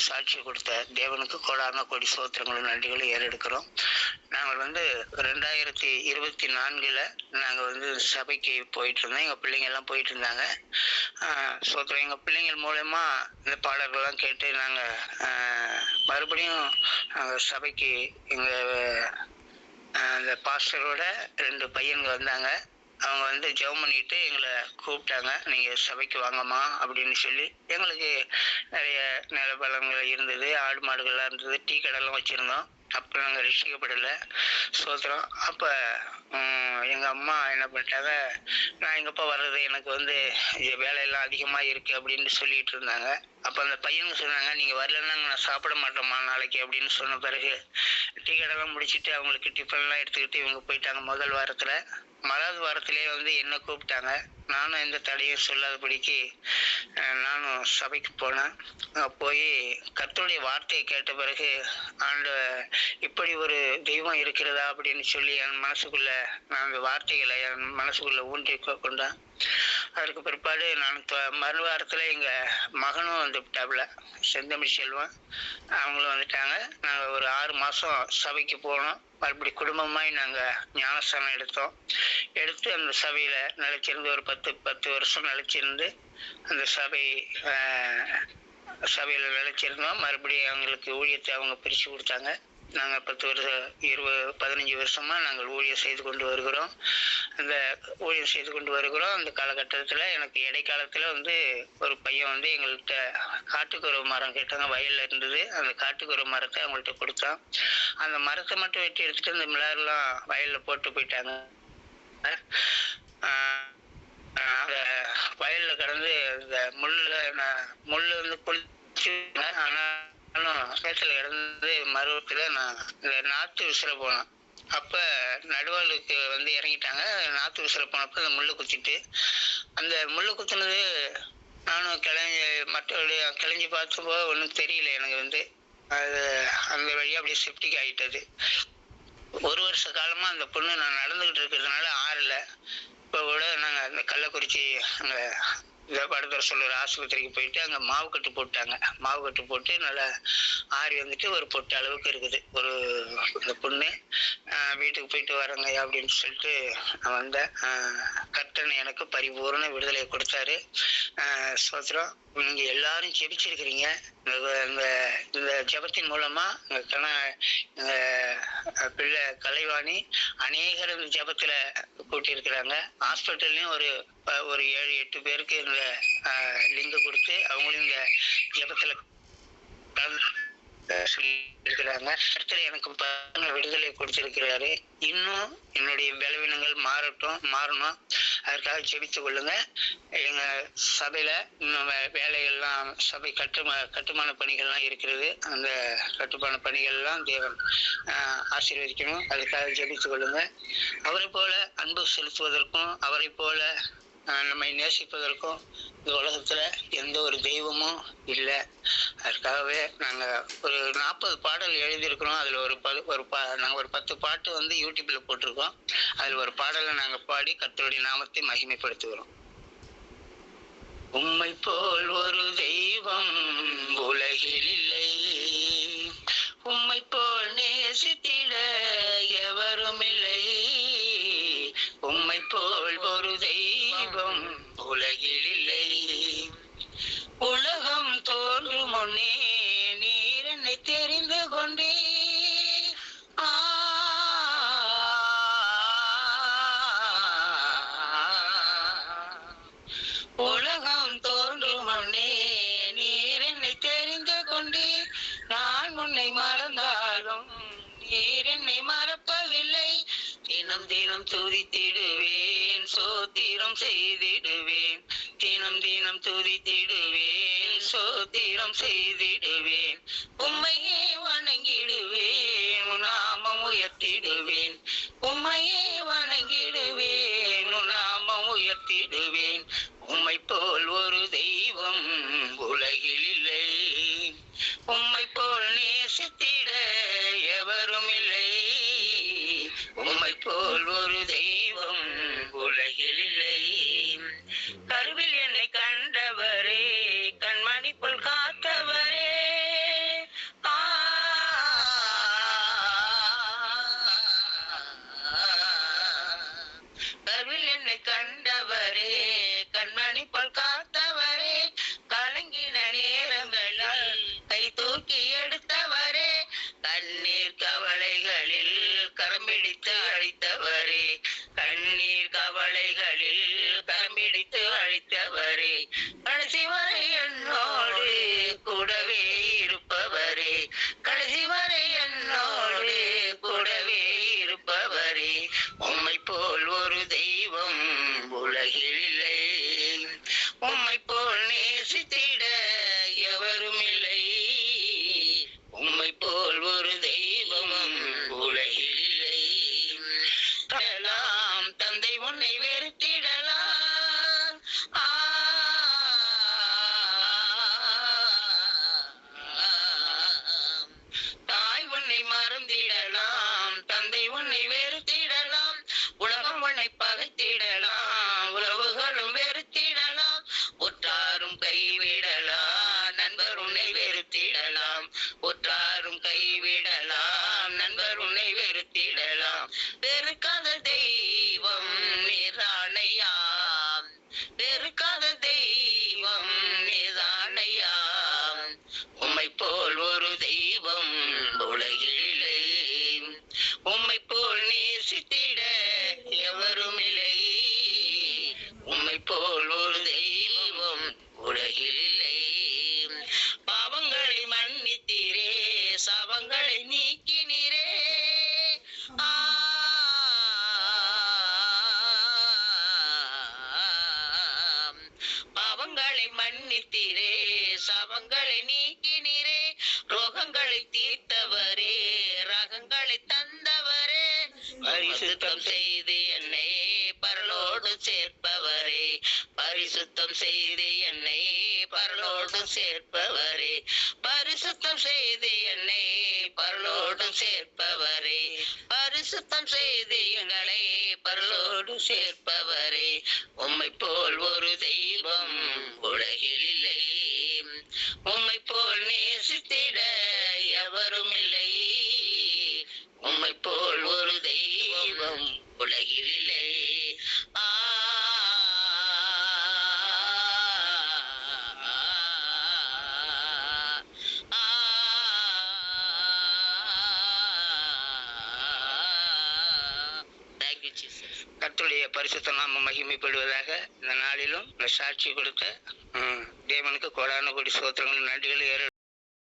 சாட்சி கொடுத்த தேவனுக்கு கோடான கோடி சோத்திரங்களும் நன்றிகளும் ஏறெடுக்கிறோம். நாங்கள் 2024 நாங்கள் சபைக்கு போயிட்டு இருந்தோம். எங்கள் பிள்ளைங்க எல்லாம் போயிட்டு இருந்தாங்க. சோத்திரம் எங்கள் பிள்ளைங்கள் மூலமா இந்த பாடல்கள்லாம் கேட்டு நாங்கள் மறுபடியும் நாங்கள் சபைக்கு எங்கள் அந்த பாஸ்டரோட 2 பையன்கள் வந்தாங்க. அவங்க ஜெபம் பண்ணிட்டு எங்களை கூப்பிட்டாங்க, நீங்க சபைக்கு வாங்கம்மா அப்படின்னு சொல்லி. எங்களுக்கு நிறைய நிலபலங்கள் இருந்தது, ஆடு மாடுகள்லாம் இருந்தது, டீ கடைலாம் வச்சிருந்தோம். அப்போ நாங்கள் ரசிக்கப்படலை. சோத்திரம். அப்போ எங்கள் அம்மா என்ன பண்ணிட்டாங்க, நான் எங்கப்பா வர்றது, எனக்கு வேலையெல்லாம் அதிகமாக இருக்குது அப்படின்னு சொல்லிட்டு இருந்தாங்க. அப்போ அந்த பையனுங்க சொன்னாங்க, நீங்கள் வரலன்னா நான் சாப்பிட மாட்டோம்மா நாளைக்கு அப்படின்னு சொன்ன பிறகு டீ கடைலாம் முடிச்சுட்டு அவங்களுக்கு டிஃபன்லாம் எடுத்துக்கிட்டு இவங்க போயிட்டாங்க. முதல் வாரத்தில். 1வது வாரத்திலே என்ன கூப்பிட்டாங்க. நானும் எந்த தடையும் சொல்லாதபடிக்கு நானும் சபைக்கு போனேன். போய் கர்த்தருடைய வார்த்தையை கேட்ட பிறகு இப்படி ஒரு தெய்வம் இருக்கிறதா அப்படின்னு சொல்லி என் மனசுக்குள்ள நான் அந்த வார்த்தைகளை என் மனசுக்குள்ள ஊன்றி கொண்டேன். அதற்கு பிற்பாடு நான் மறுவாரத்துல எங்க மகனும் வந்துட்டாப்புல, செந்தமிழ் செல்வம். அவங்களும் வந்துட்டாங்க. நாங்க ஒரு 6 மாசம் சபைக்கு போனோம். மறுபடி குடும்பமாய் நாங்க ஞானஸ்தானம் எடுத்து அந்த சபையில நிலைச்சிருந்து ஒரு 10 வருஷம் நிலைச்சிருந்து அந்த சபையில நிலைச்சிருந்தோம். மறுபடியும் அவங்களுக்கு ஊழியத்தை அவங்க பிரிச்சு கொடுத்தாங்க. நாங்கள் 15 வருஷமா நாங்கள் ஊழியம் செய்து கொண்டு வருகிறோம். அந்த காலகட்டத்தில் எனக்கு இடைக்காலத்தில் ஒரு பையன் எங்கள்கிட்ட காட்டுக்குறவு மரம் கேட்டாங்க. வயல்ல இருந்தது. அந்த காட்டுக்குறவு மரத்தை அவங்கள்ட்ட கொடுத்தான். அந்த மரத்தை மட்டும் வெட்டி எடுத்துட்டு அந்த மிளகெல்லாம் வயல்ல போட்டு போயிட்டாங்க. அந்த வயல்ல கடந்து இந்த முள்ளு குளிச்சு, ஆனாலும் சேத்துல கிடந்து மருவத்துல நான் இந்த நாத்து விசிற போனேன். அப்ப நடுவாளுக்கு இறங்கிட்டாங்க. நாத்து விசிற போனப்ப அந்த முள்ளு குத்திட்டு, அந்த முள்ளு குத்துனது நானும் கிளஞ்சி பார்த்தப்போ ஒன்றும் தெரியல எனக்கு. அது அந்த வழியா அப்படியே செப்டிக் ஆகிட்டது. 1 வருஷ காலமா அந்த பொண்ணு நான் நடந்துகிட்டு இருக்கிறதுனால ஆறல. இப்போ கூட நாங்கள் அந்த கள்ளக்குறிச்சி அங்கே படுத்துற சொல்லுற ஆஸ்பத்திரிக்கு போயிட்டு அங்கே மாவு கட்டு போட்டாங்க. மாவு கட்டு போட்டு நல்லா ஆறி ஒரு பொட்டு அளவுக்கு இருக்குது. அந்த பொண்ணு வீட்டுக்கு போயிட்டு வரங்க அப்படின்னு சொல்லிட்டு நான் வந்தேன். கர்த்தர் எனக்கு பரிபூர்ண விடுதலை கொடுத்தாரு. சோத்திரம். நீங்க எல்லாரும் ஜெபிச்சிருக்கிறீங்க. இந்த ஜெபத்தின் மூலமா பிள்ளை கலைவாணி அநேகர் இந்த ஜெபத்துல கூட்டியிருக்கிறாங்க. ஹாஸ்பிட்டல்லையும் ஒரு 7-8 பேருக்கு இந்த லிங்க் கொடுத்து அவங்களும் இந்த ஜெபத்துல இருக்கிறாங்க. கர்த்தர் எனக்கு விடுதலை கொடுத்திருக்கிறாரு. இன்னும் என்னுடைய பலவீனங்கள் மாறணும். அதற்காக ஜெபித்துக் கொள்ளுங்க. எங்க சபையில இன்னும் வேலைகள்லாம் சபை கட்டுமான பணிகள்லாம் இருக்கிறது. அந்த கட்டுமான பணிகள்லாம் தேவன் ஆசீர்வதிக்கணும். அதுக்காக ஜெபித்துக் கொள்ளுங்க. அவரை போல அன்பு செலுத்துவதற்கும் அவரை போல நம்மை நேசிப்பதற்கும் இந்த உலகத்துல எந்த ஒரு தெய்வமும் இல்லை. அதுக்காகவே நாங்க ஒரு 40 பாடல் எழுதியிருக்கிறோம். அதுல நாங்க ஒரு 10 பாட்டு யூடியூப்ல போட்டிருக்கோம். அதுல ஒரு பாடலை நாங்க பாடி கர்த்தருடைய நாமத்தை மகிமைப்படுத்துகிறோம். உம்மை போல் ஒரு தெய்வம் உலகில் இல்லை, உம்மை போல் நேசித்திட எவரும் இல்லை, உம்மை போல் ஒரு தெய்வம் உலகில் இல்லை. உலகம் தோன்றும் முன்னே நீர் என்னை தெரிந்து கொண்டே, உலகம் தோன்றும் முன்னே நீர் என்னை தெரிந்து கொண்டே, நான் உன்னை மறந்தாலும் நீர் என்னை மறப்பதில்லை. தினம் தினம் துதித்திடுவேன், சோத்திரம் செய்திடுவேன், தினம் தினம் துதித்திடுவேன், சோத்திரம் செய்திடுவேன். உம்மையே வணங்கிடுவேன், நாமம் உயர்த்திடுவேன், உம்மையே வணங்கிடுவேன், நாமம் உயர்த்திடுவேன். உம்மை போல் ஒரு தெய்வம் உலகில் இல்லை, உம்மை போல் நேசித்திட எவரும் இல்லை, உம்மை போல் ஒரு தெய்வம் உலகில் இல்லை. கருவில் என்னை கண்டவரே, கண்மணி போல் காத்தவரே, பிடித்து அழித்தவரே, கண்ணீர் கவலைகளில் கரம் பிடித்து அழித்தவரே, கடைசி வரை என்னோடு கூடவே இருப்பவரே, கடைசி வரை என்னோடு கூடவே இருப்பவரே, உம்மை போல் ஒரு தெய்வம் உலகில் இல்லை, உம்மை போல் நேசித்திட எவரும் இல்லை, உம்மை போல் ஒரு தெய்வமும் உலகில் இல்லை. தந்தை உன்னை வெறுத்திடலாம், தாய் உன்னை மறந்திடலாம், தந்தை உன்னை வெறுத்திடலாம், உலகம் உன்னை பகைத்திடலாம், உறவுகளும் வெறுத்திடலாம், உற்றாரும் கைவிடலாம், நண்பர் உன்னை வெறுத்திடலாம், உற்றாரும் கைவிடலாம், நண்பர் உன்னை வெறுத்திடலாம், வெறுக்காத தெய்வம் நீதானையாம், வெறுக்காத தெய்வம் நீதானையாம், உம்மை போல் ஒரு தெய்வம் உலகில் இல்லை, உம்மை போல் நேசித்திட எவரும் இல்லை, உம்மை போல் ஒரு தெய்வம் உலகில் இல்லை. பாவங்களை மன்னித்தீரே, சாபங்களை நீக்கினீரே, பாவங்களை மன்னித்தீரே, சாபங்களை நீக்கினீரே, ரோகங்களை தீர்த்தவரே, ரகங்களை தந்தவரே, பரிசுத்தம் செய்து என்னை பரலோடு சேர்ப்பவரே, பரிசுத்தம் செய்து என்னை பரலோடு சேர்ப்பவரே, பரிசுத்தம் செய்து என்னை பரலோடு சேர்ப்பவரே, பரிசுத்தம் செய்து எங்களை பரலோடு சேர்ப்பவரே, உம்மை போல் ஒரு தெய்வம் உலகில் இல்லை, உம்மை போல் நேசித்திட எவரும் இல்லை, உம்மை போல் ஒரு தெய்வம் உலகில் இல்லை. கர்த்தருடைய பரிசுத்த நாமம் மகிமைப்படுவதாக. இந்த நாளிலும் இந்த சாட்சி கொடுத்த தேவனுக்கு கோடான கோடி ஸ்தோத்திரங்கள் நன்றிகளை ஏறெடுத்து